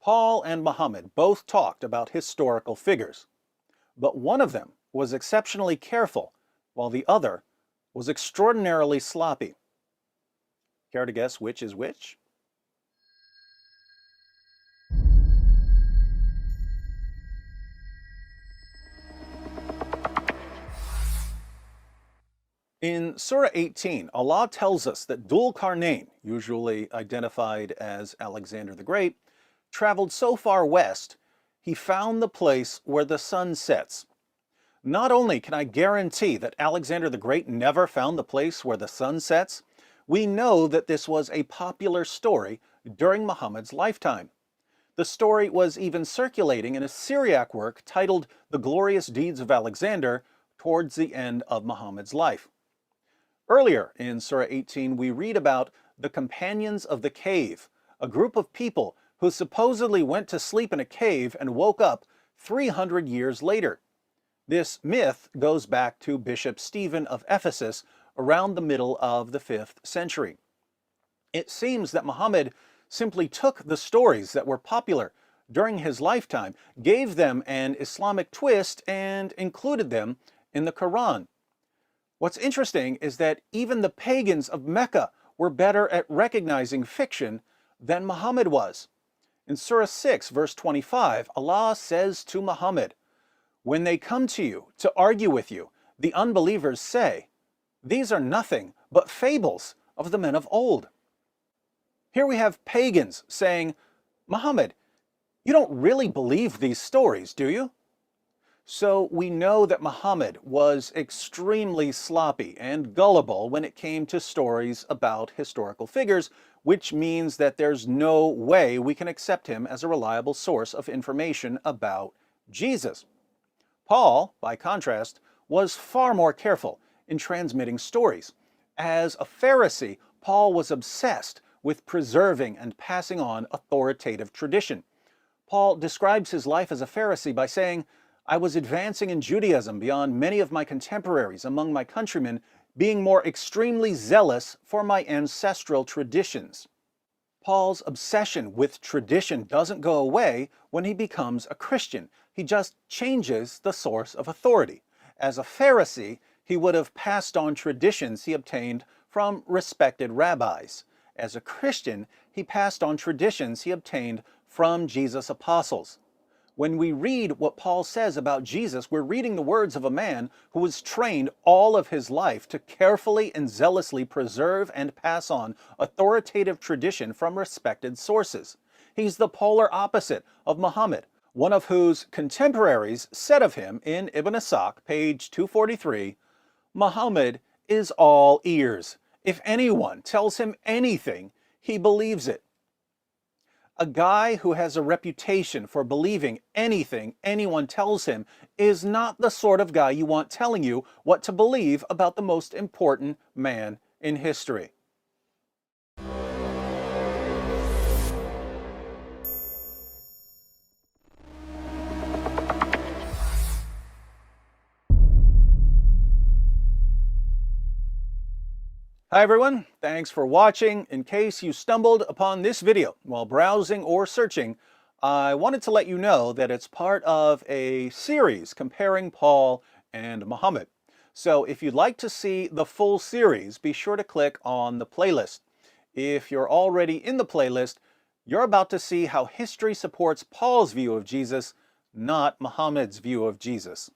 Paul and Muhammad both talked about historical figures, but one of them was exceptionally careful, while the other was extraordinarily sloppy. Care to guess which is which? In Surah 18, Allah tells us that Dhul Qarnayn, usually identified as Alexander the Great, traveled so far west, he found the place where the sun sets. Not only can I guarantee that Alexander the Great never found the place where the sun sets, we know that this was a popular story during Muhammad's lifetime. The story was even circulating in a Syriac work titled The Glorious Deeds of Alexander towards the end of Muhammad's life. Earlier in Surah 18, we read about the Companions of the Cave, a group of people who supposedly went to sleep in a cave and woke up 300 years later. This myth goes back to Bishop Stephen of Ephesus around the middle of the 5th century. It seems that Muhammad simply took the stories that were popular during his lifetime, gave them an Islamic twist, and included them in the Quran. What's interesting is that even the pagans of Mecca were better at recognizing fiction than Muhammad was. In Surah 6, verse 25, Allah says to Muhammad, "When they come to you to argue with you, the unbelievers say, 'These are nothing but fables of the men of old.'" Here we have pagans saying, "Muhammad, you don't really believe these stories, do you?" So we know that Muhammad was extremely sloppy and gullible when it came to stories about historical figures, which means that there's no way we can accept him as a reliable source of information about Jesus. Paul, by contrast, was far more careful in transmitting stories. As a Pharisee, Paul was obsessed with preserving and passing on authoritative tradition. Paul describes his life as a Pharisee by saying, "I was advancing in Judaism beyond many of my contemporaries among my countrymen, being more extremely zealous for my ancestral traditions." Paul's obsession with tradition doesn't go away when he becomes a Christian. He just changes the source of authority. As a Pharisee, he would have passed on traditions he obtained from respected rabbis. As a Christian, he passed on traditions he obtained from Jesus' apostles. When we read what Paul says about Jesus, we're reading the words of a man who was trained all of his life to carefully and zealously preserve and pass on authoritative tradition from respected sources. He's the polar opposite of Muhammad, one of whose contemporaries said of him in Ibn Ishaq, page 243, "Muhammad is all ears. If anyone tells him anything, he believes it." A guy who has a reputation for believing anything anyone tells him is not the sort of guy you want telling you what to believe about the most important man in history. Hi everyone, thanks for watching. In case you stumbled upon this video while browsing or searching, I wanted to let you know that it's part of a series comparing Paul and Muhammad. So if you'd like to see the full series, be sure to click on the playlist. If you're already in the playlist, you're about to see how history supports Paul's view of Jesus, not Muhammad's view of Jesus.